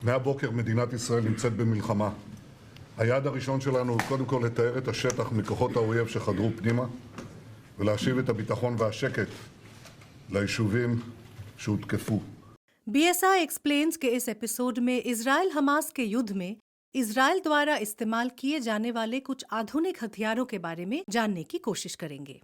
מהבוקר מדינת ישראל נמצאת במלחמה. היעד הראשון שלנו הוא קודם כל לתאר את השטח מכוחות האויב שחדרו פנימה ולהשיב את הביטחון והשקט ליישובים שהותקפו. BSI explains के इस episode में इजराइल हमास के युद्ध में इजराइल द्वारा इस्तेमाल किए जाने वाले कुछ आधुनिक हथियारों के बारे में जानने की कोशिश करेंगे।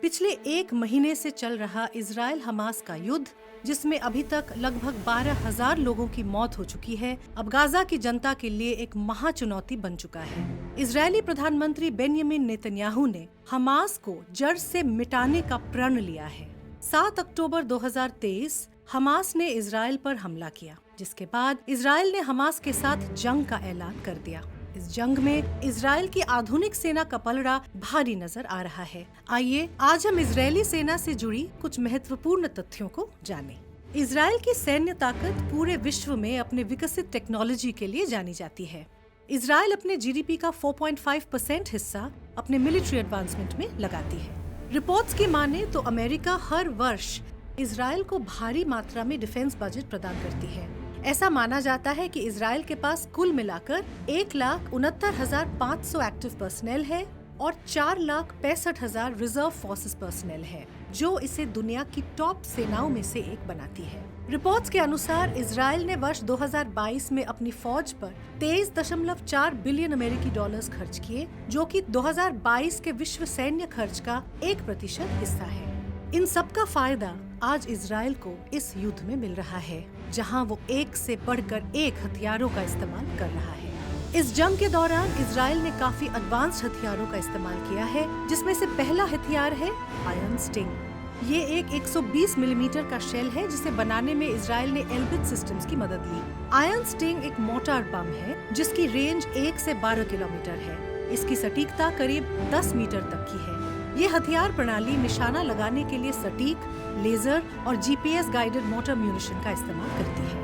पिछले एक महीने से चल रहा इजराइल हमास का युद्ध, जिसमें अभी तक लगभग 12,000 लोगों की मौत हो चुकी है, अब गाजा की जनता के लिए एक महाचुनौती बन चुका है। इजरायली प्रधानमंत्री बेंयामिन नेतन्याहू ने हमास को जड़ से मिटाने का प्रण लिया है। 7 अक्टूबर 2023 हमास ने इजराइल पर हमला किया, जिसके बाद इजराइल ने हमास के साथ जंग का ऐलान कर दिया। इस जंग में इजराइल की आधुनिक सेना का पलड़ा भारी नजर आ रहा है। आइए आज हम इजरायली सेना से जुड़ी कुछ महत्वपूर्ण तथ्यों को जानें। इजराइल की सैन्य ताकत पूरे विश्व में अपने विकसित टेक्नोलॉजी के लिए जानी जाती है। इजराइल अपने जीडीपी का 4.5% हिस्सा अपने मिलिट्री एडवांसमेंट में लगाती है। रिपोर्ट्स की माने तो अमेरिका हर वर्ष इजराइल को भारी मात्रा में डिफेंस बजट प्रदान करती है। ऐसा माना जाता है कि इजराइल के पास कुल मिलाकर 1,69,500 एक्टिव पर्सनेल है और 4,65,000 रिजर्व फोर्सेस पर्सनेल है, जो इसे दुनिया की टॉप सेनाओं में से एक बनाती है। रिपोर्ट्स के अनुसार इजराइल ने वर्ष 2022 में अपनी फौज पर 23.4 बिलियन अमेरिकी डॉलर्स खर्च किए, जो कि 2022 के विश्व सैन्य खर्च का 1% हिस्सा है। इन सब का फायदा आज इजराइल को इस युद्ध में मिल रहा है, जहां वो एक से बढ़कर एक हथियारों का इस्तेमाल कर रहा है। इस जंग के दौरान इजराइल ने काफी एडवांस्ड हथियारों का इस्तेमाल किया है, जिसमें से पहला हथियार है आयरन स्टिंग। ये एक 120 मिलीमीटर का शेल है, जिसे बनाने में इजराइल ने एल्बिट सिस्टम्स की मदद ली। आयरन स्टिंग एक मोर्टार बम है, जिसकी रेंज 1 से 12 किलोमीटर है। इसकी सटीकता करीब 10 मीटर तक की है। ये हथियार प्रणाली निशाना लगाने के लिए सटीक, लेजर और जीपीएस गाइडेड मोटर म्यूनिशन का इस्तेमाल करती है।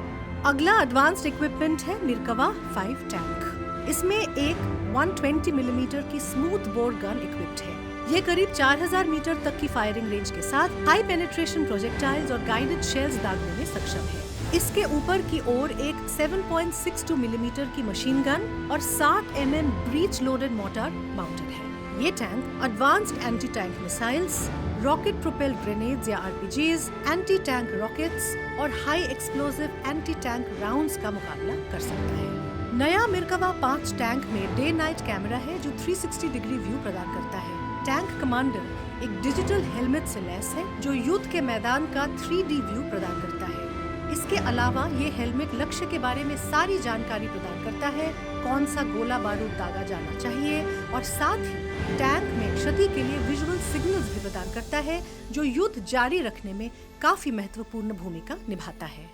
अगला एडवांस्ड इक्विपमेंट है मिर्कावा 5 टैंक। इसमें एक 120 मिलीमीटर की स्मूथ बोर गन इक्विप्ड है। ये करीब 4,000 मीटर तक की फायरिंग रेंज के साथ हाई पेनिट्रेशन प्रोजेक्टाइल्स और गाइडेड शेल्स दागने में सक्षम है। इसके ऊपर की ओर एक 7.62 मिलीमीटर की मशीन गन और 60 mm breach loaded mortar mounted है। ये tank advanced anti tank missiles, rocket propelled grenades या आरपीजीज, एंटी टैंक रॉकेट्स और high explosive anti tank rounds का मुकाबला कर सकता है। नया मिर्कावा 5 टैंक में डे नाइट कैमरा है, जो 360 डिग्री व्यू प्रदान करता है। टैंक कमांडर एक डिजिटल हेलमेट से लैस है, जो युद्ध के मैदान का 3D व्यू प्रदान करता है। इसके अलावा ये हेलमेट लक्ष्य के बारे में सारी जानकारी प्रदान करता है, कौन सा गोला बारूद दागा जाना चाहिए, और साथ ही टैंक में क्षति के लिए विजुअल सिग्नल्स भी प्रदान करता है, जो युद्ध जारी रखने में काफी महत्वपूर्ण भूमिका निभाता है।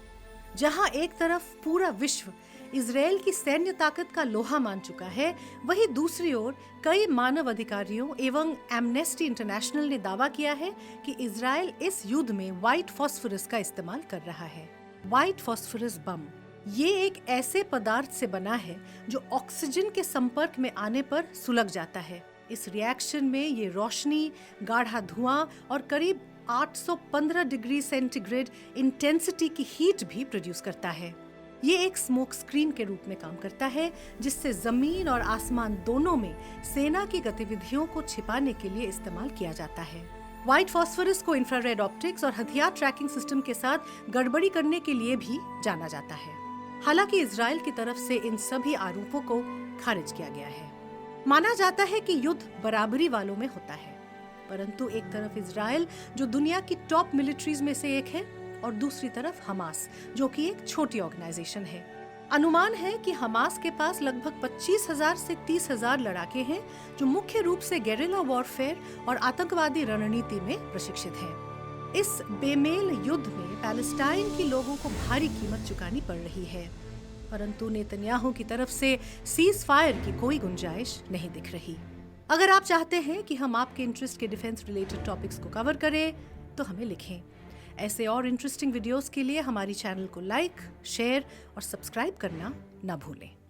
जहां एक तरफ पूरा विश्व इजराइल की सैन्य ताकत का लोहा मान चुका है, वहीं दूसरी ओर कई मानव अधिकारियों एवं एमनेस्टी इंटरनेशनल ने दावा किया है कि इजराइल इस युद्ध में व्हाइट फॉस्फोरस का इस्तेमाल कर रहा है। व्हाइट फॉस्फोरस बम ये एक ऐसे पदार्थ से बना है जो ऑक्सीजन के संपर्क में आने पर सुलग जाता है। इस रिएक्शन में ये रोशनी, गाढ़ा धुआं और करीब 815 डिग्री सेंटीग्रेड इंटेंसिटी की हीट भी प्रोड्यूस करता है। ये एक स्मोक स्क्रीन के रूप में काम करता है, जिससे जमीन और आसमान दोनों में सेना की गतिविधियों को छिपाने के लिए इस्तेमाल किया जाता है। व्हाइट फॉस्फोरस को इंफ्रारेड ऑप्टिक्स और हथियार ट्रैकिंग सिस्टम के साथ गड़बड़ी करने के लिए भी जाना जाता है। हालांकि इजराइल की तरफ से इन सभी आरोपों को खारिज किया गया है। माना जाता है कि युद्ध बराबरी वालों में होता है, परंतु एक तरफ इजराइल, जो दुनिया की टॉप मिलिट्रीज में से एक है, और दूसरी तरफ हमास, जो कि एक छोटी ऑर्गेनाइजेशन है। अनुमान है कि हमास के पास लगभग 25,000 से 30,000 लड़ाके हैं, जो मुख्य रूप से गेरिला वॉरफेयर और आतंकवादी रणनीति में प्रशिक्षित हैं। इस बेमेल युद्ध में पैलेस्टाइन के लोगों को भारी कीमत चुकानी पड़ रही है, परंतु नेतन्याहू की तरफ से सीज फायर की कोई गुंजाइश नहीं दिख रही। अगर आप चाहते हैं कि हम आपके इंटरेस्ट के डिफेंस रिलेटेड टॉपिक्स को कवर करें, तो हमें लिखें। ऐसे और इंटरेस्टिंग वीडियोस के लिए हमारी चैनल को लाइक, शेयर और सब्सक्राइब करना न भूलें।